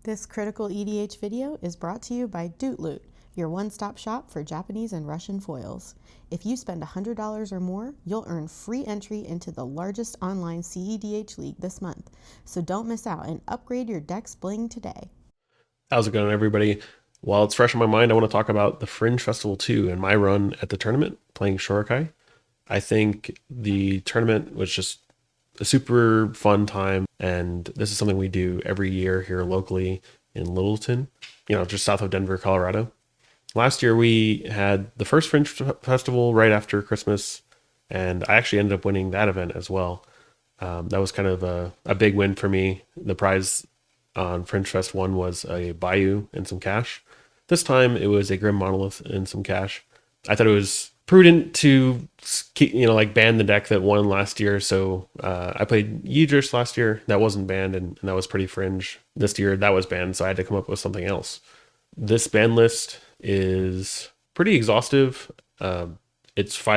This critical EDH video is brought to you by Loot, your one-stop shop for Japanese and Russian foils. If you spend $100 or more, you'll earn free entry into the largest online cEDH league this month. So don't miss out and upgrade your deck's bling today. How's it going, everybody? While it's fresh in my mind, I want to talk about the Fringe Festival 2 and my run at the tournament playing Shorikai. I think the tournament was just a super fun time, and this is something we do every year here locally in Littleton, just south of Denver, Colorado. Last year we had the first Fringe Festival right after Christmas, and I actually ended up winning that event as well. That was kind of a big win for me. The prize on Fringe Fest 1 was a Bayou and some cash. This time it was a Grim Monolith and some cash. I thought it was prudent to keep, ban the deck that won last year. So I played Yidris last year. That wasn't banned, and that was pretty fringe. This year that was banned, so I had to come up with something else. This ban list is pretty exhaustive. It's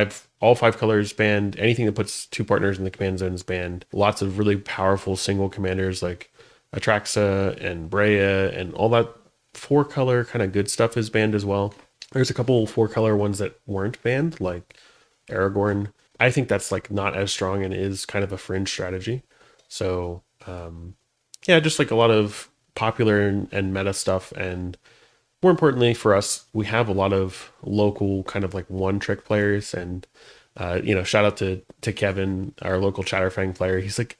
all five colors banned. Anything that puts two partners in the command zone is banned. Lots of really powerful single commanders like Atraxa and Brea and all that four color kind of good stuff is banned as well. There's a couple four color ones that weren't banned, like Aragorn. I think that's like not as strong and is kind of a fringe strategy. So yeah, just like a lot of popular and meta stuff. And more importantly for us, we have a lot of local kind of like one trick players. And shout out to Kevin, our local Chatterfang player. He's like,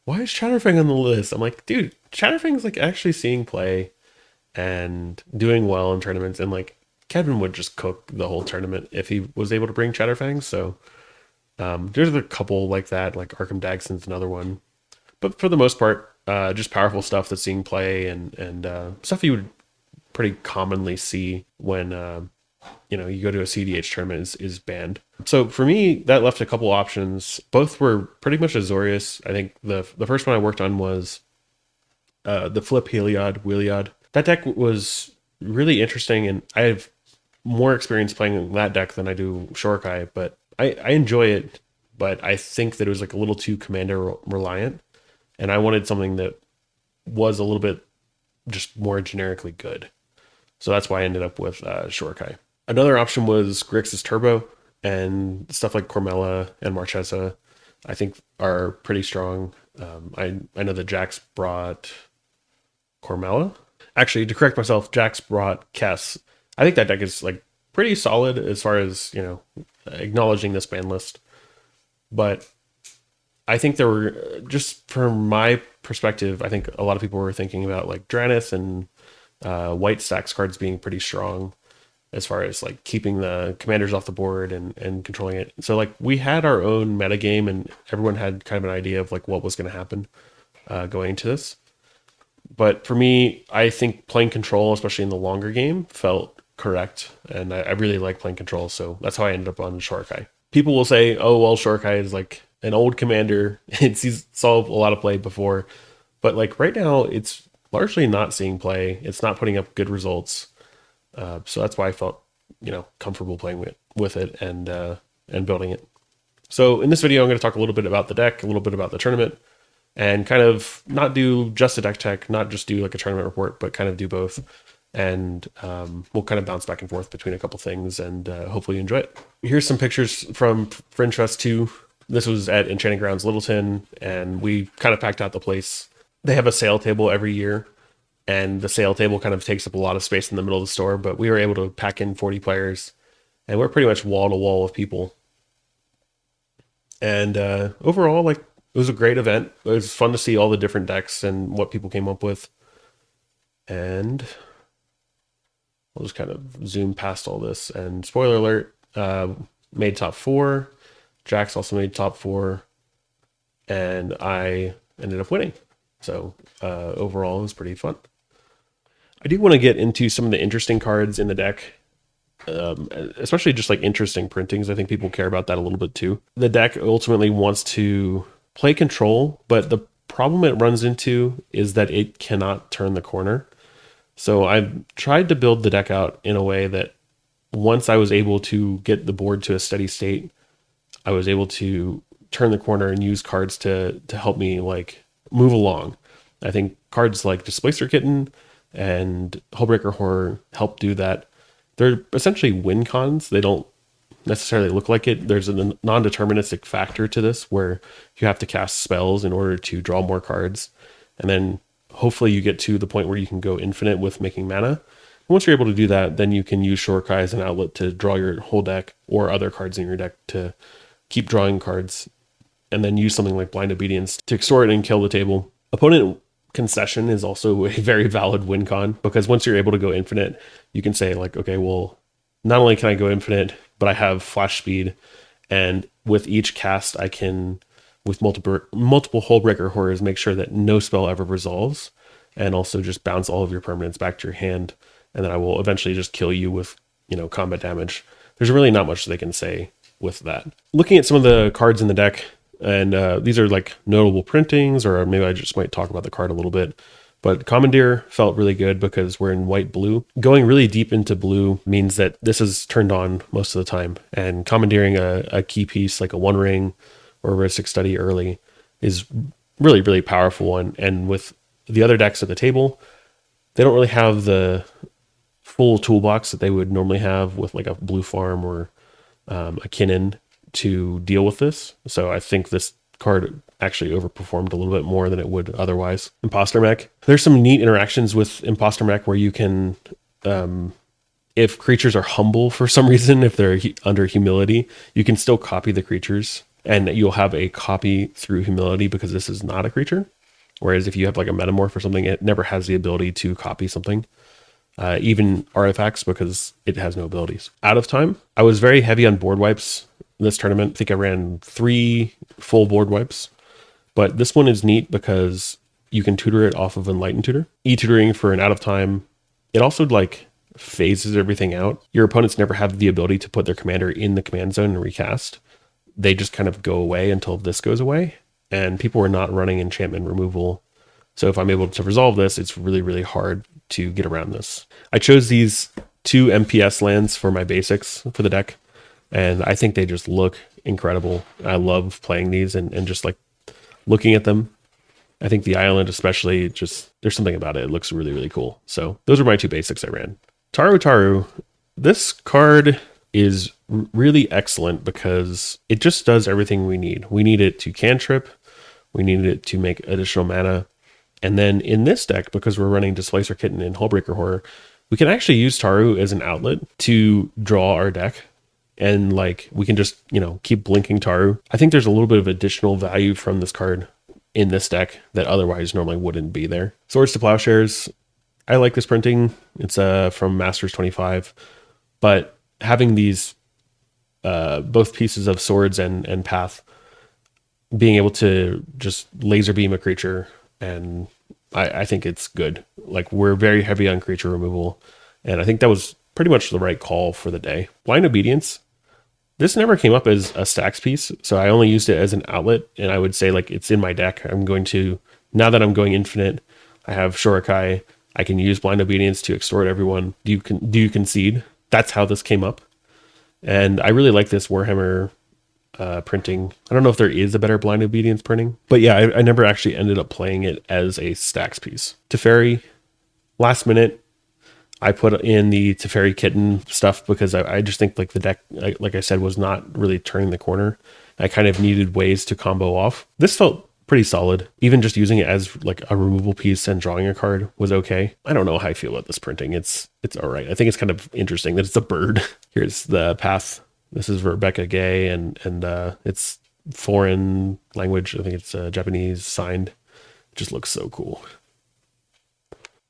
why is Chatterfang on the list? I'm like, dude, Chatterfang's like actually seeing play and doing well in tournaments, and like Kevin would just cook the whole tournament if he was able to bring Chatterfang. So there's a couple like that, like Arkham Dagson's another one. But for the most part, just powerful stuff that's seeing play and stuff you would pretty commonly see when you go to a cEDH tournament is banned. So for me, that left a couple options. Both were pretty much Azorius. I think the first one I worked on was the Flip Wheeliod. That deck was really interesting, and I have more experience playing that deck than I do Shorikai, but I enjoy it, but I think that it was like a little too commander reliant, and I wanted something that was a little bit just more generically good. So that's why I ended up with Shorikai. Another option was Grixis Turbo, and stuff like Cormella and Marchesa I think are pretty strong. I know that Jax brought Cormella. Actually, to correct myself, Jax brought Kess. I think that deck is like pretty solid as far as, acknowledging this ban list. But I think there were, just from my perspective, I think a lot of people were thinking about like Drannith and White Stacks cards being pretty strong as far as like keeping the commanders off the board and controlling it. So like we had our own metagame, and everyone had kind of an idea of like what was going to happen going into this. But for me, I think playing control, especially in the longer game, felt correct. And I really like playing control. So that's how I ended up on Shorikai. People will say, oh, well, Shorikai is like an old commander. It's saw a lot of play before. But like right now, it's largely not seeing play. It's not putting up good results. So that's why I felt, comfortable playing with it and building it. So in this video, I'm going to talk a little bit about the deck, a little bit about the tournament, and kind of not do just a deck tech, not just do like a tournament report, but kind of do both. And we'll kind of bounce back and forth between a couple things, and hopefully you enjoy it. Here's some pictures from Fringe Fest 2. This was at Enchanting Grounds Littleton, and we kind of packed out the place. They have a sale table every year, and the sale table kind of takes up a lot of space in the middle of the store, but we were able to pack in 40 players, and we're pretty much wall to wall of people. And overall, like, it was a great event. It was fun to see all the different decks and what people came up with. And I'll just kind of zoom past all this. And spoiler alert, made top 4. Jax also made top 4. And I ended up winning. So overall, it was pretty fun. I do want to get into some of the interesting cards in the deck. Especially just like interesting printings. I think people care about that a little bit too. The deck ultimately wants to play control, but the problem it runs into is that it cannot turn the corner. So I've tried to build the deck out in a way that once I was able to get the board to a steady state, I was able to turn the corner and use cards to help me like move along. I think cards like Displacer Kitten and Hullbreaker Horror help do that. They're essentially win cons. They don't necessarily look like it. There's a non-deterministic factor to this where you have to cast spells in order to draw more cards. And then hopefully you get to the point where you can go infinite with making mana. And once you're able to do that, then you can use Shorikai as an outlet to draw your whole deck or other cards in your deck to keep drawing cards. And then use something like Blind Obedience to extort and kill the table. Opponent concession is also a very valid win con, because once you're able to go infinite, you can say like, okay, well, not only can I go infinite, but I have flash speed, and with each cast I can, with multiple Hullbreaker Horrors, make sure that no spell ever resolves, and also just bounce all of your permanents back to your hand, and then I will eventually just kill you with, combat damage. There's really not much they can say with that. Looking at some of the cards in the deck, and these are like notable printings, or maybe I just might talk about the card a little bit. But Commandeer felt really good because we're in white-blue. Going really deep into blue means that this is turned on most of the time. And commandeering a key piece like a One Ring or a Rhystic Study early is really, really powerful one. And with the other decks at the table, they don't really have the full toolbox that they would normally have with like a Blue Farm or a Kinnan to deal with this. So I think this card actually overperformed a little bit more than it would otherwise. Imposter Mech. There's some neat interactions with Imposter Mech where you can, if creatures are humble for some reason, if they're under humility, you can still copy the creatures, and you'll have a copy through humility because this is not a creature. Whereas if you have like a Metamorph or something, it never has the ability to copy something. Even artifacts, because it has no abilities. Out of Time. I was very heavy on board wipes this tournament. I think I ran 3 full board wipes, but this one is neat because you can tutor it off of Enlightened Tutor. E-tutoring for an Out of Time. It also like phases everything out. Your opponents never have the ability to put their commander in the command zone and recast. They just kind of go away until this goes away, and people are not running enchantment removal. So if I'm able to resolve this, it's really, really hard to get around this. I chose these 2 MPS lands for my basics for the deck, and I think they just look incredible. I love playing these and just like looking at them. I think the island especially, just there's something about it. It looks really, really cool. So those are my 2 basics I ran. Taru. This card is really excellent because it just does everything we need. We need it to cantrip. We need it to make additional mana. And then in this deck, because we're running Displacer Kitten and Hullbreaker Horror, we can actually use Taru as an outlet to draw our deck. And like, we can just, keep blinking Taru. I think there's a little bit of additional value from this card in this deck that otherwise normally wouldn't be there. Swords to Plowshares. I like this printing. It's from Masters 25. But having these both pieces of swords and path, being able to just laser beam a creature, and I think it's good. Like, we're very heavy on creature removal, and I think that was pretty much the right call for the day. Blind Obedience. This never came up as a stacks piece, so I only used it as an outlet, and I would say like it's in my deck. Now that I'm going infinite, I have Shorikai. I can use Blind Obedience to extort everyone. Do you concede? That's how this came up. And I really like this Warhammer printing. I don't know if there is a better Blind Obedience printing, but yeah, I never actually ended up playing it as a stacks piece. Teferi, last minute, I put in the Teferi Kitten stuff because I just think like the deck, like I said, was not really turning the corner. I kind of needed ways to combo off. This felt pretty solid. Even just using it as like a removal piece and drawing a card was okay. I don't know how I feel about this printing. It's all right. I think it's kind of interesting that it's a bird. Here's the path. This is Rebecca Gay, and it's foreign language. I think it's Japanese signed. It just looks so cool.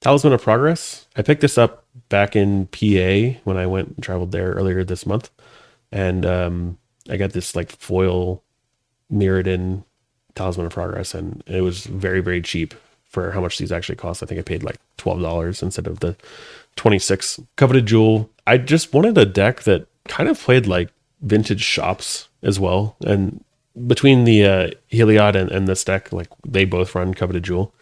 Talisman of Progress. I picked this up back in PA when I went and traveled there earlier this month. And I got this like foil Mirrodin Talisman of Progress, and it was very, very cheap for how much these actually cost. I think I paid like $12 instead of the $26. Coveted Jewel. I just wanted a deck that kind of played like vintage shops as well. And between the Heliod and this deck, like they both run Coveted Jewel.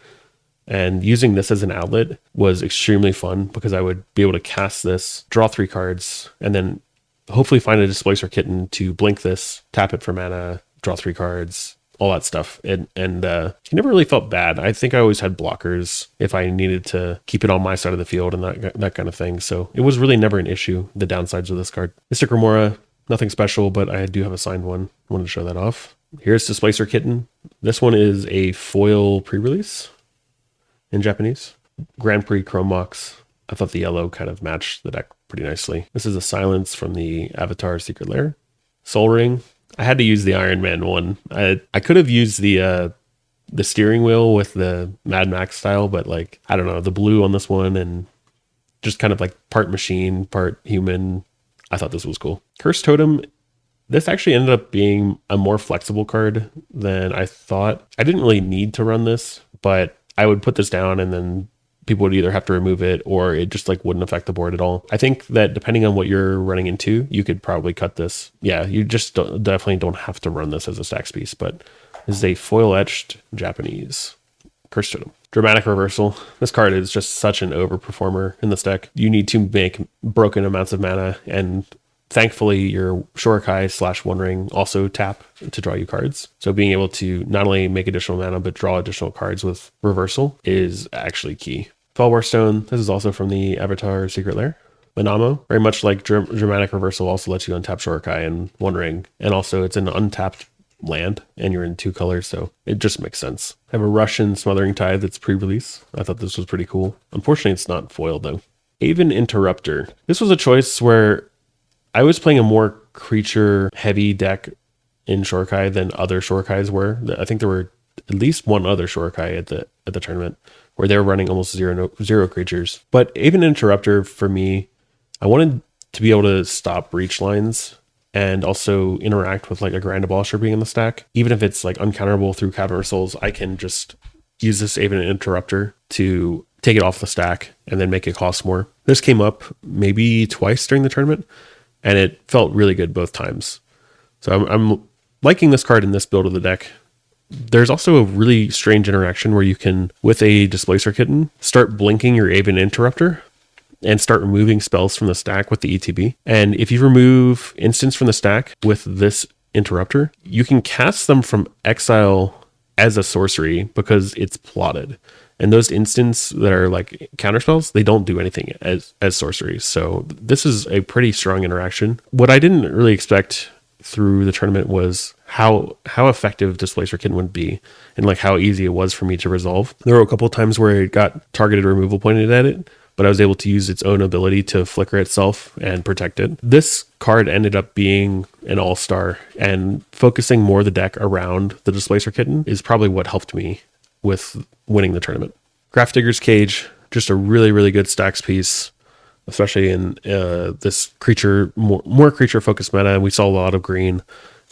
And using this as an outlet was extremely fun because I would be able to cast this, draw 3 cards, and then hopefully find a Displacer Kitten to blink this, tap it for mana, draw 3 cards, all that stuff. And he never really felt bad. I think I always had blockers if I needed to keep it on my side of the field and that kind of thing. So it was really never an issue, the downsides of this card. Mystic Remora, nothing special, but I do have a signed one. Wanted to show that off. Here's Displacer Kitten. This one is a foil pre-release in Japanese. Grand Prix Chrome Box. I thought the yellow kind of matched the deck pretty nicely. This is a Silence from the Avatar Secret Lair. Soul Ring. I had to use the Iron Man one. I could have used the steering wheel with the Mad Max style, but like, I don't know, the blue on this one and just kind of like part machine, part human. I thought this was cool. Cursed Totem. This actually ended up being a more flexible card than I thought. I didn't really need to run this, but I would put this down and then people would either have to remove it or it just like wouldn't affect the board at all. I think that depending on what you're running into, you could probably cut this. Yeah, you just definitely don't have to run this as a stacks piece, but this is a foil etched Japanese Cursed Totem. Dramatic Reversal. This card is just such an overperformer in this deck. You need to make broken amounts of mana, and thankfully your Shorikai / One Ring also tap to draw you cards. So being able to not only make additional mana, but draw additional cards with Reversal is actually key. Fellwar Stone. This is also from the Avatar Secret Lair. Manamo, very much like Dramatic Reversal, also lets you untap Shorikai and One Ring. And also it's an untapped land and you're in 2 colors, so it just makes sense. I have a Russian Smothering Tide that's pre-release. I thought this was pretty cool. Unfortunately, it's not foiled though. Aven Interrupter. This was a choice where I was playing a more creature heavy deck in Shorikai than other Shorikais were. I think there were at least one other Shorikai at the tournament where they were running almost zero creatures. But Aven Interrupter, for me, I wanted to be able to stop breach lines and also interact with like a Grand Abolisher being in the stack. Even if it's like uncounterable through Cavern of Souls, I can just use this Aven Interrupter to take it off the stack and then make it cost more. This came up maybe twice during the tournament, and it felt really good both times. So I'm liking this card in this build of the deck. There's also a really strange interaction where you can, with a Displacer Kitten, start blinking your Aven Interrupter and start removing spells from the stack with the ETB. And if you remove instants from the stack with this Interrupter, you can cast them from exile as a sorcery because it's plotted. And those instants that are like counterspells, they don't do anything as sorceries. So this is a pretty strong interaction. What I didn't really expect through the tournament was how effective Displacer Kitten would be and like how easy it was for me to resolve. There were a couple of times where it got targeted removal pointed at it, but I was able to use its own ability to flicker itself and protect it. This card ended up being an all-star, and focusing more the deck around the Displacer Kitten is probably what helped me with winning the tournament. Grafdigger's Cage, just a really, really good stacks piece, especially in this creature, more creature-focused meta. We saw a lot of green,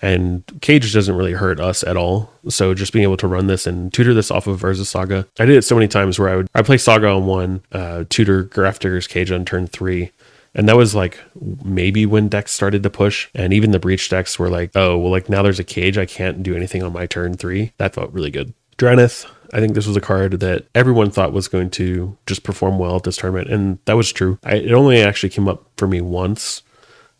and Cage doesn't really hurt us at all. So just being able to run this and tutor this off of Urza Saga. I did it so many times where I play Saga on 1, tutor Grafdigger's Cage on turn 3. And that was like maybe when decks started to push, and even the breach decks were like, oh, well, like now there's a cage, I can't do anything on my turn 3. That felt really good. Drannith, I think this was a card that everyone thought was going to just perform well at this tournament, and that was true. It only actually came up for me once,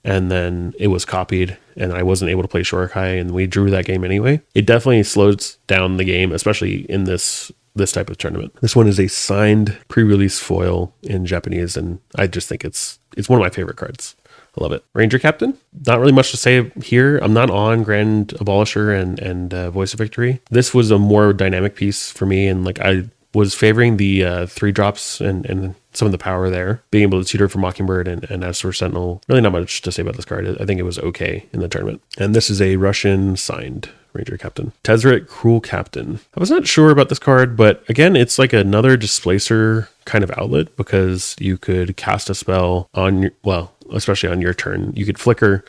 and then it was copied, and I wasn't able to play Shorikai, and we drew that game anyway. It definitely slows down the game, especially in this type of tournament. This one is a signed pre-release foil in Japanese, and I just think it's one of my favorite cards. I love it. Ranger Captain. Not really much to say here. I'm not on Grand Abolisher and Voice of Victory. This was a more dynamic piece for me, and like I was favoring the 3-drops and some of the power there. Being able to tutor for Mockingbird and Azure Sentinel. Really not much to say about this card. I think it was okay in the tournament. And this is a Russian signed Ranger Captain. Tezzeret Cruel Captain. I was not sure about this card, but again, it's like another displacer kind of outlet because you could cast a spell on especially on your turn. You could flicker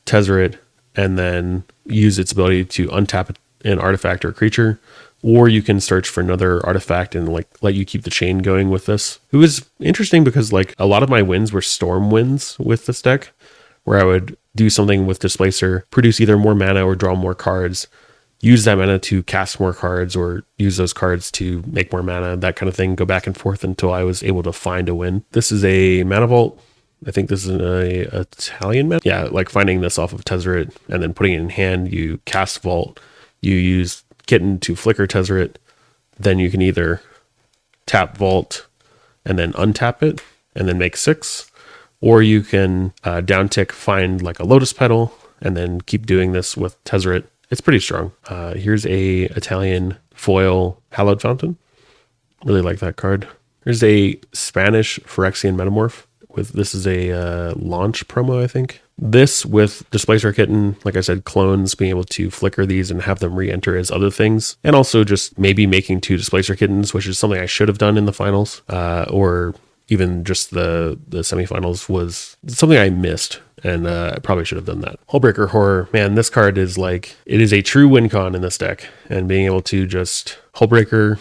Tezzeret and then use its ability to untap an artifact or a creature, or you can search for another artifact and like let you keep the chain going with this. It was interesting because like a lot of my wins were storm wins with this deck, where I would do something with Displacer, produce either more mana or draw more cards, use that mana to cast more cards or use those cards to make more mana, that kind of thing, go back and forth until I was able to find a win. This is a Mana Vault. I think this is an Italian mana. Yeah, like finding this off of Tezzeret and then putting it in hand, you cast Vault, you use Kitten to flicker Tezzeret, then you can either tap Vault and then untap it and then make 6, or you can down tick, find like a Lotus Petal, and then keep doing this with Tezzeret. It's pretty strong. Here's a Italian foil Hallowed Fountain. Really like that card. Here's a Spanish Phyrexian Metamorph. This is a launch promo, I think. This with Displacer Kitten, like I said, clones, being able to flicker these and have them re-enter as other things. And also just maybe making 2 Displacer Kittens, which is something I should have done in the finals. Or even just the semifinals was something I missed. And I probably should have done that. Hullbreaker Horror, man, this card is like, it is a true win con in this deck. And being able to just Hullbreaker,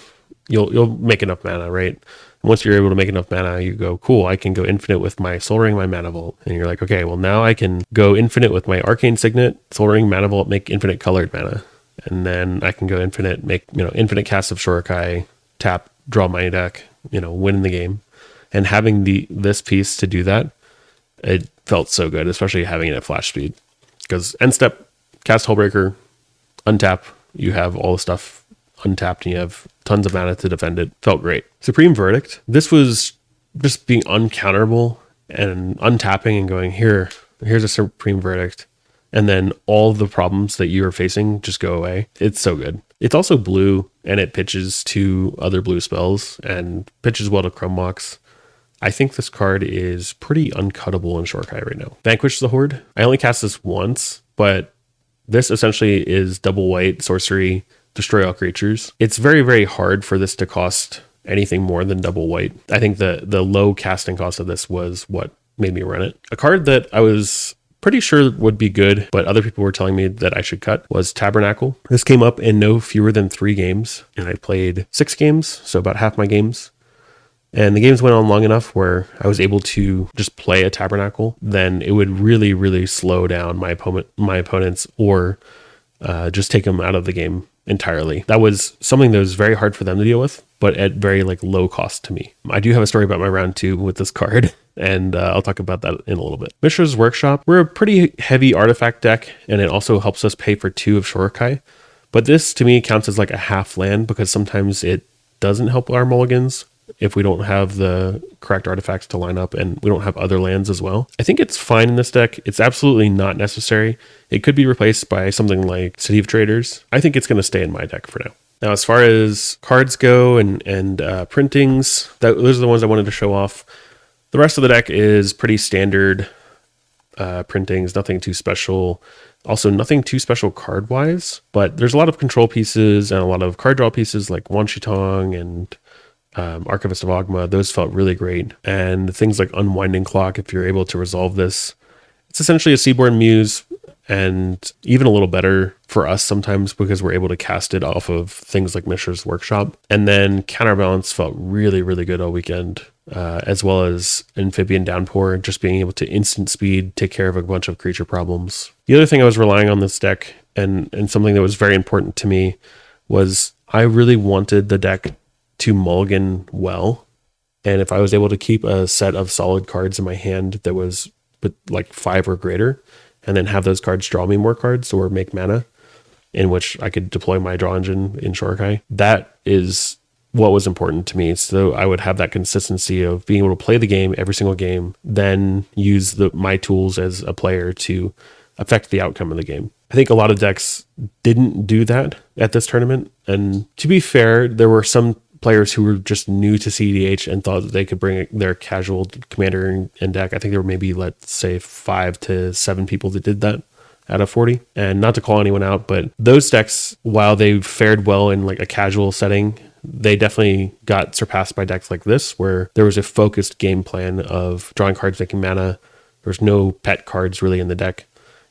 you'll make enough mana, right? Once you're able to make enough mana, you go, cool, I can go infinite with my Soul Ring, my Mana Vault. And you're like, okay, well now I can go infinite with my Arcane Signet, Soul Ring, Mana Vault, make infinite colored mana. And then I can go infinite, make, infinite casts of Shorikai, tap, draw my deck, win the game. And having this piece to do that, it felt so good, especially having it at flash speed. Because end step, cast Hullbreaker, untap, you have all the stuff untapped and you have tons of mana to defend it. Felt great. Supreme Verdict. This was just being uncounterable and untapping and going, here's a Supreme Verdict. And then all the problems that you are facing just go away. It's so good. It's also blue and it pitches to other blue spells and pitches well to Chrome Mox. I think this card is pretty uncuttable in Shorikai right now. Vanquish the Horde. I only cast this once, but this essentially is double white sorcery, destroy all creatures. It's very, very hard for this to cost anything more than double white. I think the low casting cost of this was what made me run it. A card that I was pretty sure would be good, but other people were telling me that I should cut, was Tabernacle. This came up in no fewer than 3 games, and I played 6 games, so about half my games. And the games went on long enough where I was able to just play a Tabernacle. Then it would really, really slow down my opponents, or just take them out of the game entirely. That was something that was very hard for them to deal with, but at very low cost to me. I do have a story about my round 2 with this card, and I'll talk about that in a little bit. Mishra's Workshop. We're a pretty heavy artifact deck, and it also helps us pay for 2 of Shorikai. But this to me counts as like a half land, because sometimes it doesn't help our mulligans if we don't have the correct artifacts to line up and we don't have other lands as well. I think it's fine in this deck. It's absolutely not necessary. It could be replaced by something like City of Traders. I think it's going to stay in my deck for now. Now, as far as cards go and printings, those are the ones I wanted to show off. The rest of the deck is pretty standard printings, nothing too special. Also, nothing too special card-wise, but there's a lot of control pieces and a lot of card draw pieces like Wan Shi-Tong and Archivist of Ogma. Those felt really great. And things like Unwinding Clock, if you're able to resolve this, it's essentially a Seaborn Muse, and even a little better for us sometimes because we're able to cast it off of things like Mishra's Workshop. And then Counterbalance felt really, really good all weekend, as well as Amphibian Downpour, just being able to instant speed, take care of a bunch of creature problems. The other thing I was relying on this deck, and something that was very important to me, was I really wanted the deck to mulligan well. And if I was able to keep a set of solid cards in my hand that was like 5 or greater, and then have those cards draw me more cards or make mana, in which I could deploy my draw engine in Shorikai, that is what was important to me. So I would have that consistency of being able to play the game every single game, then use my tools as a player to affect the outcome of the game. I think a lot of decks didn't do that at this tournament. And to be fair, there were some players who were just new to cEDH and thought that they could bring their casual commander in deck. I think there were maybe, let's say, 5 to 7 people that did that out of 40. And not to call anyone out, but those decks, while they fared well in like a casual setting, they definitely got surpassed by decks like this, where there was a focused game plan of drawing cards, making mana. There's no pet cards really in the deck.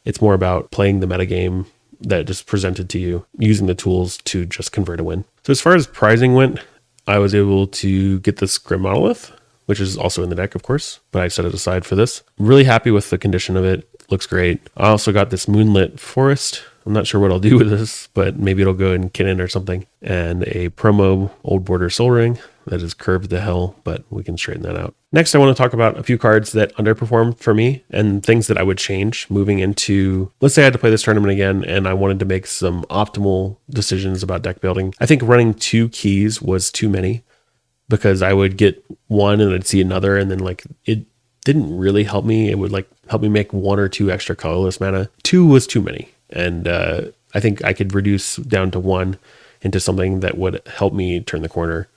It's more about playing the metagame that just presented to you, using the tools to just convert a win. So as far as prizing went, I was able to get this Grim Monolith, which is also in the deck, of course, but I set it aside for this. Really happy with the condition of it. Looks great. I also got this Moonlit Forest. I'm not sure what I'll do with this, but maybe it'll go in Kinnan or something. And a promo Old Border Soul Ring. that is curved to hell, but we can straighten that out. Next, I want to talk about a few cards that underperformed for me and things that I would change moving into, let's say I had to play this tournament again and I wanted to make some optimal decisions about deck building. I think running 2 keys was too many because I would get one and I'd see another, and then like it didn't really help me. It would like help me make 1 or 2 extra colorless mana. 2 was too many. And I think I could reduce down to 1 into something that would help me turn the corner,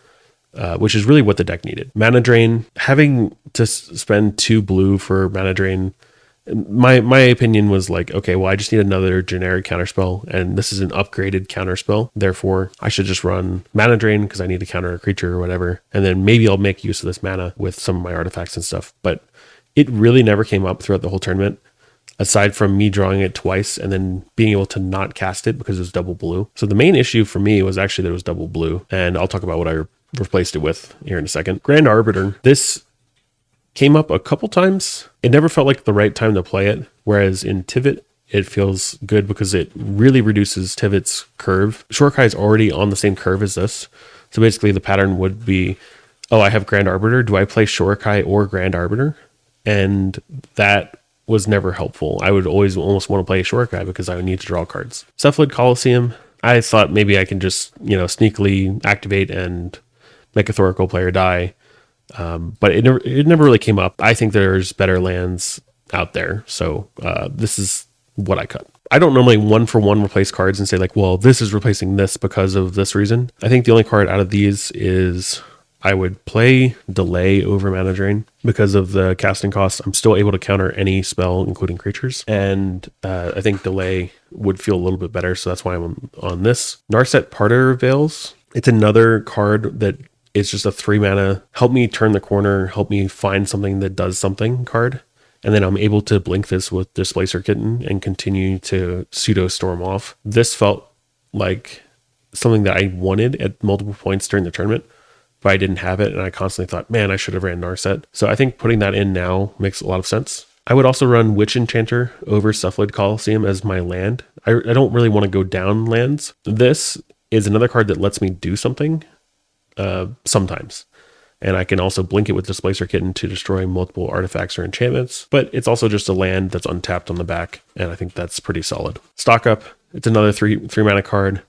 which is really what the deck needed. Mana drain, having to spend 2 blue for mana drain, my opinion was like, okay, well, I just need another generic counterspell, and this is an upgraded counterspell. Therefore, I should just run mana drain because I need to counter a creature or whatever. And then maybe I'll make use of this mana with some of my artifacts and stuff. But it really never came up throughout the whole tournament, aside from me drawing it twice and then being able to not cast it because it was double blue. So the main issue for me was actually that it was double blue, and I'll talk about what I replaced it with here in a second. Grand Arbiter. This came up a couple times. It never felt like the right time to play it, whereas in Tivit, it feels good because it really reduces Tivit's curve. Shorikai is already on the same curve as this. So basically the pattern would be, oh, I have Grand Arbiter. Do I play Shorikai or Grand Arbiter? And that was never helpful. I would always almost want to play Shorikai because I would need to draw cards. Cephalid Coliseum, I thought maybe I can just, sneakily activate and make a Thoracle player die. But it never really came up. I think there's better lands out there. So this is what I cut. I don't normally 1-for-1 replace cards and say like, well, this is replacing this because of this reason. I think the only card out of these is I would play Delay over Mana Drain because of the casting cost. I'm still able to counter any spell, including creatures. And I think Delay would feel a little bit better. So that's why I'm on this. Narset Parter Veils. It's another card that is just a 3 mana, help me turn the corner, help me find something that does something card. And then I'm able to blink this with Displacer Kitten and continue to pseudo storm off. This felt like something that I wanted at multiple points during the tournament, but I didn't have it. And I constantly thought, man, I should have ran Narset. So I think putting that in now makes a lot of sense. I would also run Witch Enchanter over Cephalid Coliseum as my land. I don't really want to go down lands. This is another card that lets me do something sometimes. And I can also blink it with Displacer Kitten to destroy multiple artifacts or enchantments. But it's also just a land that's untapped on the back, and I think that's pretty solid. Stock Up, it's another three mana card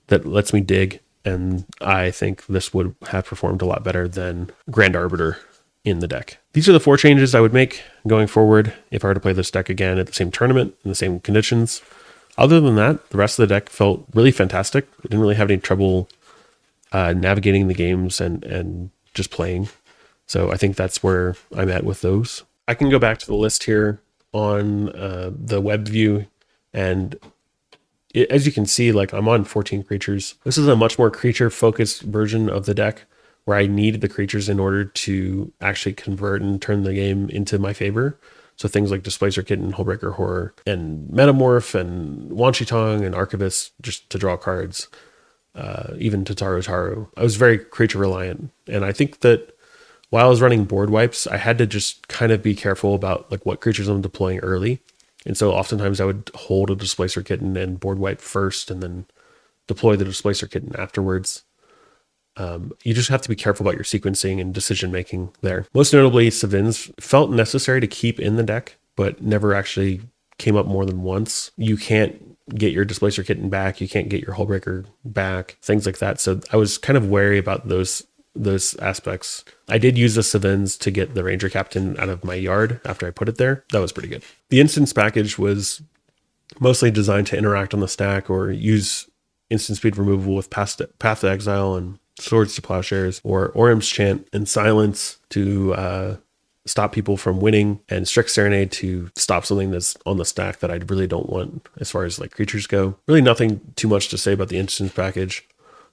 that lets me dig, and I think this would have performed a lot better than Grand Arbiter in the deck. These are the 4 changes I would make going forward if I were to play this deck again at the same tournament in the same conditions. Other than that, the rest of the deck felt really fantastic. I didn't really have any trouble navigating the games and just playing. So I think that's where I'm at with those. I can go back to the list here on the web view, and as you can see, like I'm on 14 creatures. This is a much more creature focused version of the deck where I need the creatures in order to actually convert and turn the game into my favor. So things like Displacer Kitten, Hullbreaker Horror, and Metamorph, and Wanshi-Tong, and Archivist, just to draw cards. Even Tataru Taru. I was very creature reliant. And I think that while I was running board wipes, I had to just kind of be careful about like what creatures I'm deploying early. And so oftentimes I would hold a Displacer Kitten and board wipe first and then deploy the Displacer Kitten afterwards. You just have to be careful about your sequencing and decision making there. Most notably, Savins felt necessary to keep in the deck, but never actually came up more than once. You can't get your Displacer Kitten back, you can't get your Hullbreaker back, things like that. So I was kind of wary about those aspects. I did use the Savins to get the Ranger Captain out of my yard after I put it there. That was pretty good. The instance package was mostly designed to interact on the stack or use instant speed removal with Path to Exile and Swords to Plowshares, or Orim's Chant and Silence to stop people from winning, and Strict Serenade to stop something that's on the stack that I really don't want as far as like creatures go. Really nothing too much to say about the instance package.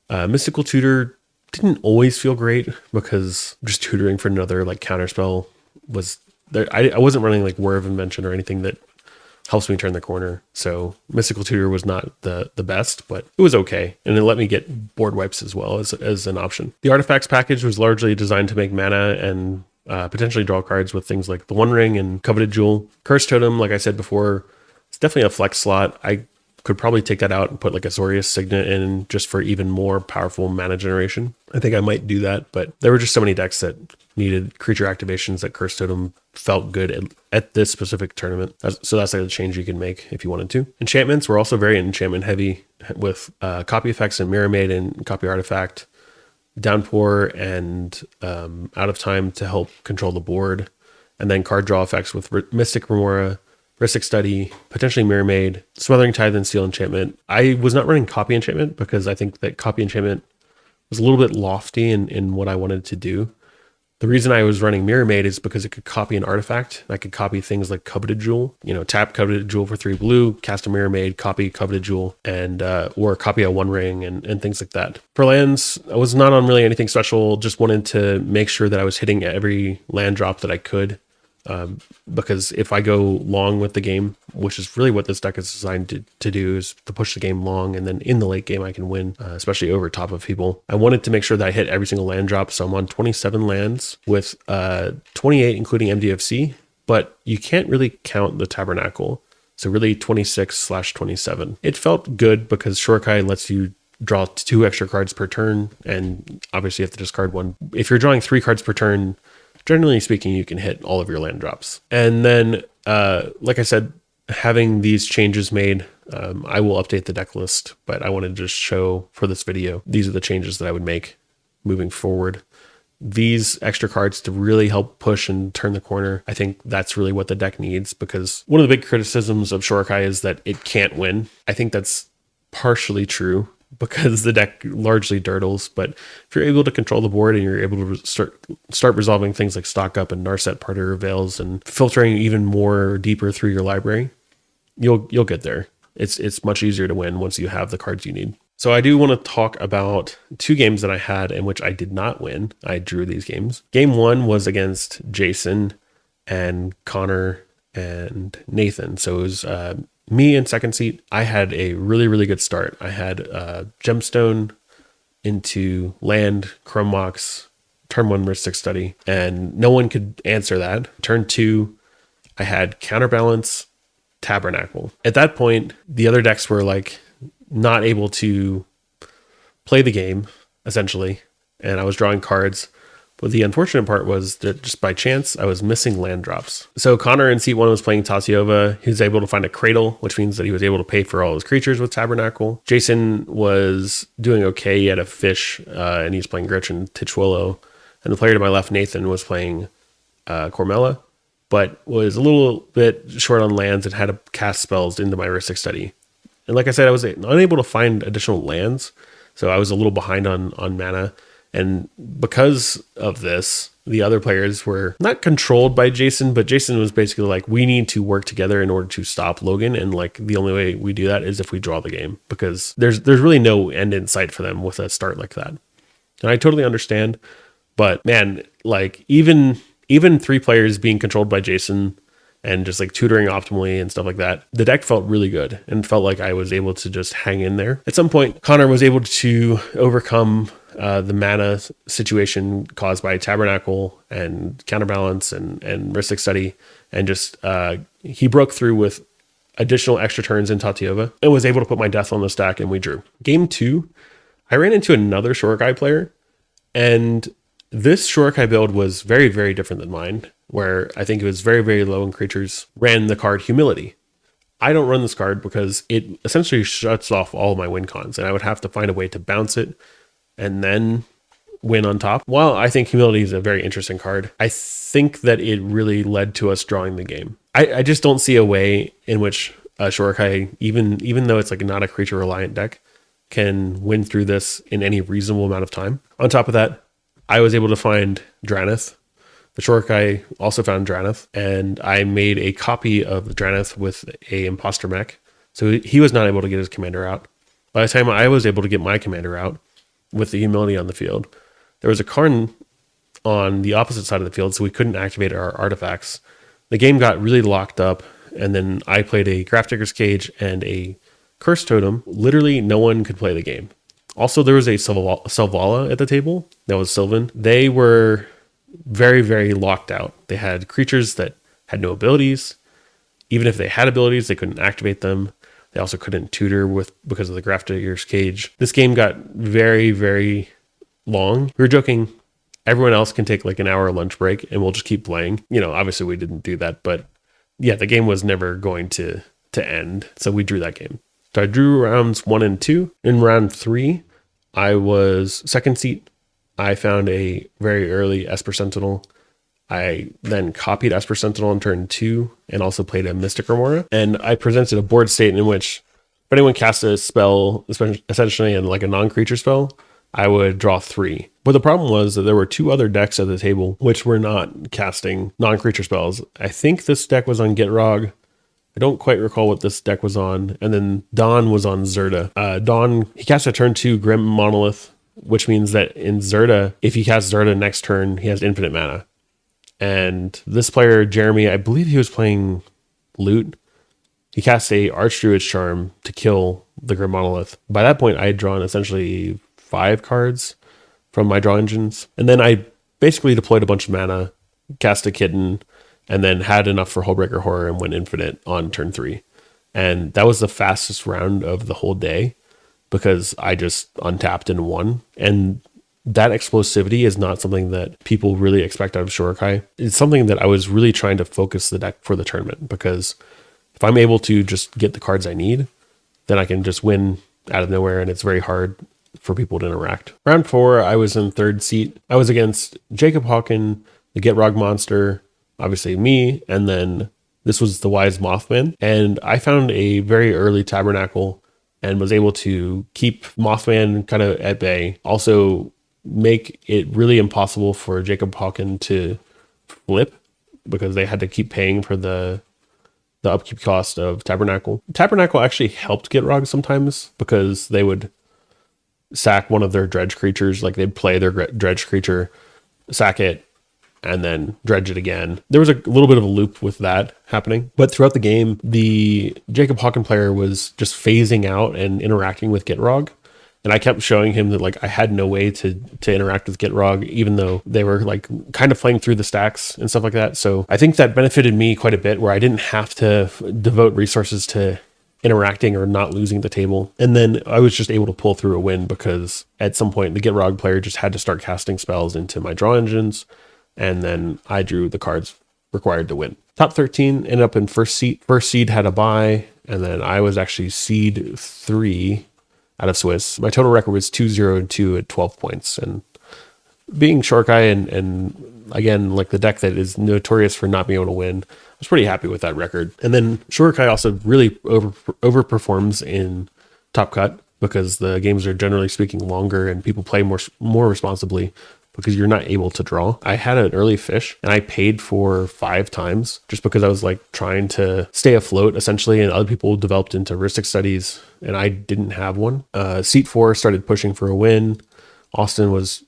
Mystical Tutor didn't always feel great because just tutoring for another like counterspell was there. I wasn't running like Whir of Invention or anything that helps me turn the corner. So Mystical Tutor was not the best, but it was okay. And it let me get board wipes as well as an option. The Artifacts package was largely designed to make mana and potentially draw cards with things like the One Ring and Coveted Jewel. Curse Totem, like I said before, it's definitely a flex slot. I could probably take that out and put like a Zorius Signet in just for even more powerful mana generation. I think I might do that, but there were just so many decks that needed creature activations that Curse Totem felt good at this specific tournament. So that's like a change you can make if you wanted to. Enchantments were also very enchantment heavy with copy effects and Mirror Maid and Copy Artifact, Downpour and Out of Time to help control the board, and then card draw effects with Mystic Remora, Rhystic Study, potentially Mirror Maid, Smothering Tithe, and Steel Enchantment. I was not running Copy Enchantment because I think that Copy Enchantment was a little bit lofty in what I wanted to do. The reason I was running Mirror Maid is because it could copy an artifact. I could copy things like Coveted Jewel, tap Coveted Jewel for 3 blue, cast a Mirror Maid, copy Coveted Jewel, and or copy a One Ring and things like that. For lands, I was not on really anything special. Just wanted to make sure that I was hitting every land drop that I could. Because if I go long with the game, which is really what this deck is designed to do, is to push the game long, and then in the late game I can win, especially over top of people. I wanted to make sure that I hit every single land drop, so I'm on 27 lands with 28 including MDFC, but you can't really count the Tabernacle, so really 26/27. It felt good because Shorikai lets you draw 2 extra cards per turn, and obviously you have to discard 1. If you're drawing 3 cards per turn, generally speaking, you can hit all of your land drops. And then, like I said, having these changes made, I will update the deck list, but I wanted to just show for this video, these are the changes that I would make moving forward. These extra cards to really help push and turn the corner. I think that's really what the deck needs, because one of the big criticisms of Shorikai is that it can't win. I think that's partially true, because the deck largely dirtles, but if you're able to control the board and you're able to start resolving things like Stock Up and Narset Parter Veils and filtering even more deeper through your library, you'll get there. It's much easier to win once you have the cards you need. So I do want to talk about 2 games that I had in which I did not win. I drew these games. Game 1 was against Jason and Connor and Nathan. So it was me in second seat. I had a really, really good start. I had Gemstone into land, Chrome Mox, turn 1 Mystic Study, and no one could answer that. Turn 2, I had Counterbalance, Tabernacle. At that point, the other decks were like not able to play the game, essentially, and I was drawing cards. But the unfortunate part was that just by chance, I was missing land drops. So Connor in seat 1 was playing Tatiova. He was able to find a Cradle, which means that he was able to pay for all his creatures with Tabernacle. Jason was doing okay. He had a Fish, and he's playing Gretchen Tichuelo. And the player to my left, Nathan, was playing Cormella, but was a little bit short on lands and had to cast spells into my Rhystic Study. And like I said, I was unable to find additional lands, so I was a little behind on mana. And because of this, the other players were not controlled by Jason, but Jason was basically like, we need to work together in order to stop Logan. And like, the only way we do that is if we draw the game, because there's really no end in sight for them with a start like that. And I totally understand, but man, like even 3 players being controlled by Jason and just like tutoring optimally and stuff like that, the deck felt really good and felt like I was able to just hang in there. At some point, Connor was able to overcome the mana situation caused by Tabernacle and Counterbalance and Rhystic Study, and just he broke through with additional extra turns in Tatiova and was able to put my death on the stack, and we drew. Game 2, I ran into another Shorikai player, and this Shorikai build was very, very different than mine, where I think it was very, very low in creatures, ran the card Humility. I don't run this card because it essentially shuts off all of my win cons, and I would have to find a way to bounce it and then win on top. While I think Humility is a very interesting card, I think that it really led to us drawing the game. I just don't see a way in which Shorikai, even though it's like not a creature reliant deck, can win through this in any reasonable amount of time. On top of that, I was able to find Draneth. The Shorikai also found Draneth, and I made a copy of the Draneth with a Imposter mech, so he was not able to get his commander out. By the time I was able to get my commander out with the Humility on the field, there was a Karn on the opposite side of the field, so we couldn't activate our artifacts. The game got really locked up, and then I played a Grafdigger's Cage and a Curse Totem. Literally, no one could play the game. Also, there was a Selvala at the table that was Sylvan. They were very, very locked out. They had creatures that had no abilities. Even if they had abilities, they couldn't activate them. They also couldn't tutor because of the Grafdigger's Cage. This game got very, very long. We were joking, everyone else can take like an hour lunch break and we'll just keep playing. Obviously we didn't do that, but yeah, the game was never going to end. So we drew that game. So I drew rounds 1 and 2. In round 3, I was second seat. I found a very early Esper Sentinel. I then copied Esper Sentinel in turn 2 and also played a Mystic Remora. And I presented a board state in which if anyone cast a spell, essentially in like a non-creature spell, I would draw 3. But the problem was that there were 2 other decks at the table which were not casting non-creature spells. I think this deck was on Gitrog. I don't quite recall what this deck was on. And then Don was on Zerda. Don, he cast a turn 2 Grim Monolith, which means that in Zerda, if he casts Zerda next turn, he has infinite mana. And this player, Jeremy, I believe he was playing Loot. He cast a Archdruid's Charm to kill the Grim Monolith. By that point, I had drawn essentially 5 cards from my draw engines. And then I basically deployed a bunch of mana, cast a Kitten, and then had enough for Hullbreaker Horror and went infinite on turn 3. And that was the fastest round of the whole day because I just untapped and won. And that explosivity is not something that people really expect out of Shorikai. It's something that I was really trying to focus the deck for the tournament, because if I'm able to just get the cards I need, then I can just win out of nowhere, and it's very hard for people to interact. Round 4, I was in third seat. I was against Jacob Hawken, the Gitrog Monster, obviously me, and then this was the Wise Mothman. And I found a very early Tabernacle and was able to keep Mothman kind of at bay. Also make it really impossible for Jacob Hawken to flip because they had to keep paying for the upkeep cost of Tabernacle. Tabernacle actually helped Gitrog sometimes because they would sack one of their dredge creatures. Like they'd play their dredge creature, sack it, and then dredge it again. There was a little bit of a loop with that happening. But throughout the game, the Jacob Hawken player was just phasing out and interacting with Gitrog. And I kept showing him that like I had no way to interact with Gitrog, even though they were like kind of playing through the stacks and stuff like that. So I think that benefited me quite a bit, where I didn't have to devote resources to interacting or not losing the table. And then I was just able to pull through a win because at some point the Gitrog player just had to start casting spells into my draw engines. And then I drew the cards required to win. Top 13 ended up in first seed. First seed had a bye, and then I was actually seed 3 out of Swiss. My total record was 2-0-2 at 12 points. And being Shorikai and again, like the deck that is notorious for not being able to win, I was pretty happy with that record. And then Shorikai also really overperforms in Top Cut because the games are generally speaking longer and people play more responsibly because you're not able to draw. I had an early fish and I paid for 5 times just because I was like trying to stay afloat essentially, and other people developed into heuristic studies and I didn't have one. Seat 4 started pushing for a win. Austin was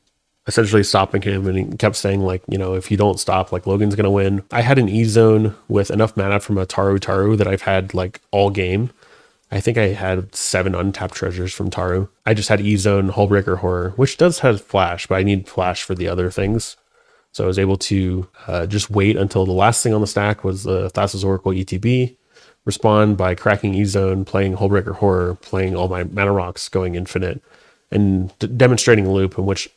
essentially stopping him and he kept saying like, if you don't stop, like Logan's going to win. I had an E-zone with enough mana from a Taru that I've had like all game. I think I had 7 untapped treasures from Taru. I just had E-Zone, Hullbreaker Horror, which does have Flash, but I need Flash for the other things. So I was able to just wait until the last thing on the stack was the Thassa's Oracle ETB, respond by cracking E-Zone, playing Hullbreaker Horror, playing all my mana rocks, going infinite, and demonstrating a loop in which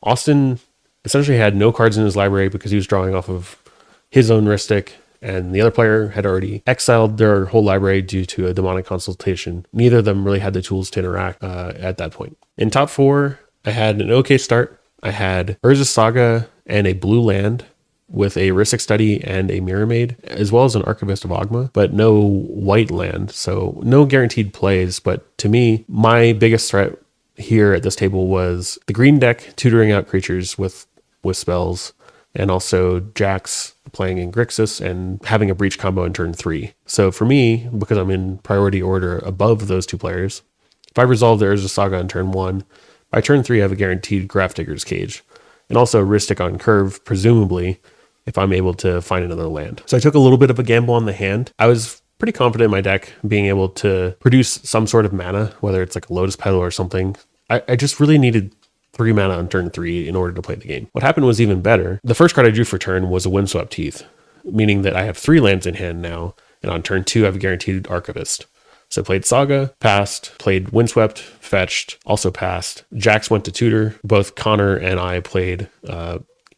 Austin essentially had no cards in his library because he was drawing off of his own Rhystic, and the other player had already exiled their whole library due to a demonic consultation. Neither of them really had the tools to interact at that point. In top 4, I had an okay start. I had Urza's Saga and a blue land with a Rhystic Study and a Mirror Maid, as well as an Archivist of Ogma, but no white land, so no guaranteed plays. But to me, my biggest threat here at this table was the green deck tutoring out creatures with spells, and also Jax playing in Grixis and having a breach combo in turn 3. So for me, because I'm in priority order above those 2 players, if I resolve the Urza Saga in turn 1, by turn 3 I have a guaranteed Grafdigger's Cage, and also a Rhystic on curve, presumably, if I'm able to find another land. So I took a little bit of a gamble on the hand. I was pretty confident in my deck being able to produce some sort of mana, whether it's like a Lotus Petal or something. I just really needed 3 mana on turn 3 in order to play the game. What happened was even better. The first card I drew for turn was a Windswept Heath, meaning that I have 3 lands in hand now, and on turn 2 I have a guaranteed Archivist. So played Saga, passed, played Windswept, fetched, also passed. Jax went to tutor. Both Connor and I played,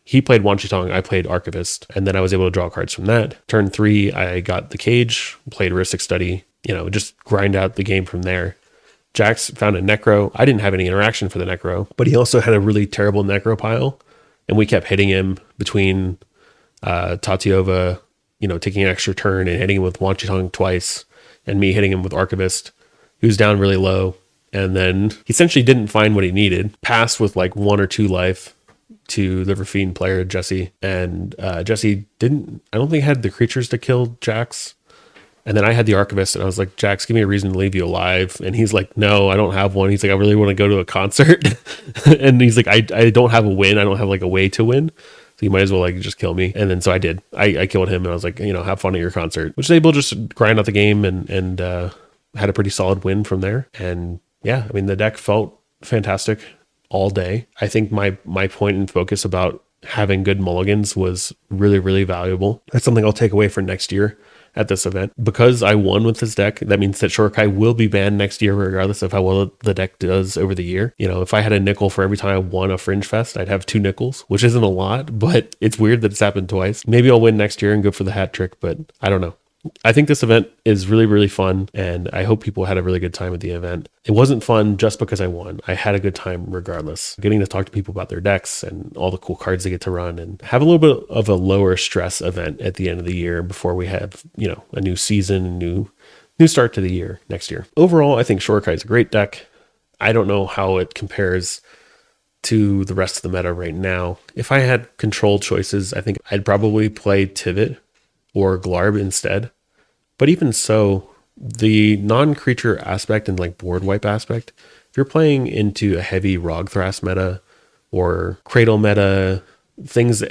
he played Wanchitong, I played Archivist, and then I was able to draw cards from that. Turn 3, I got the Cage, played Heuristic Study, just grind out the game from there. Jax found a Necro. I didn't have any interaction for the Necro, but he also had a really terrible Necro pile, and we kept hitting him between Tatiova, taking an extra turn and hitting him with Wanchitong twice, and me hitting him with Archivist. He was down really low, and then he essentially didn't find what he needed. Passed with like 1 or 2 life to the Rafine player, Jesse, and Jesse I don't think had the creatures to kill Jax. And then I had the Archivist, and I was like, Jax, give me a reason to leave you alive. And he's like, no, I don't have one. He's like, I really want to go to a concert. And he's like, I don't have a win. I don't have like a way to win. So you might as well like just kill me. And then so I did. I killed him, and I was like, have fun at your concert. Which was able to just grind out the game and had a pretty solid win from there. And yeah, I mean, the deck felt fantastic all day. I think my point and focus about having good mulligans was really, really valuable. That's something I'll take away for next year at this event. Because I won with this deck, that means that Shorikai will be banned next year, regardless of how well the deck does over the year. If I had a nickel for every time I won a Fringe Fest, I'd have 2 nickels, which isn't a lot, but it's weird that it's happened twice. Maybe I'll win next year and go for the hat trick, but I don't know. I think this event is really, really fun, and I hope people had a really good time at the event. It wasn't fun just because I won. I had a good time regardless. Getting to talk to people about their decks and all the cool cards they get to run, and have a little bit of a lower stress event at the end of the year before we have, a new season, new start to the year next year. Overall, I think Shorikai is a great deck. I don't know how it compares to the rest of the meta right now. If I had controlled choices, I think I'd probably play Tivit or Glarb instead. But even so, the non-creature aspect and like board wipe aspect, if you're playing into a heavy Rogthras meta or Cradle meta,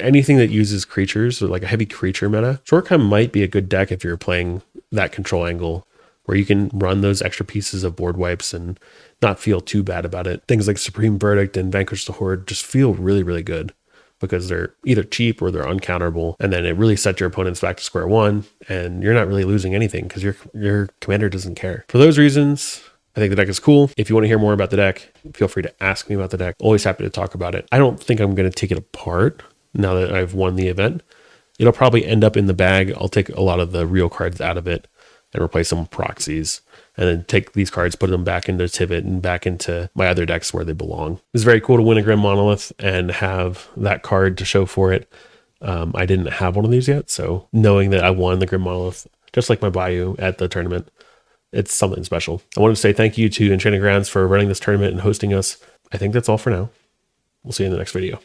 anything that uses creatures, or like a heavy creature meta, Shorikai might be a good deck if you're playing that control angle where you can run those extra pieces of board wipes and not feel too bad about it. Things like Supreme Verdict and Vanquish the Horde just feel really, really good, because they're either cheap or they're uncounterable. And then it really sets your opponents back to square one, and you're not really losing anything because your commander doesn't care. For those reasons, I think the deck is cool. If you want to hear more about the deck, feel free to ask me about the deck. Always happy to talk about it. I don't think I'm going to take it apart now that I've won the event. It'll probably end up in the bag. I'll take a lot of the real cards out of it and replace them with proxies, and then take these cards, put them back into Tivit and back into my other decks where they belong. It's very cool to win a Grim Monolith and have that card to show for it. I didn't have one of these yet, so knowing that I won the Grim Monolith, just like my Bayou at the tournament, it's something special. I wanted to say thank you to Enchanted Grounds for running this tournament and hosting us. I think that's all for now. We'll see you in the next video.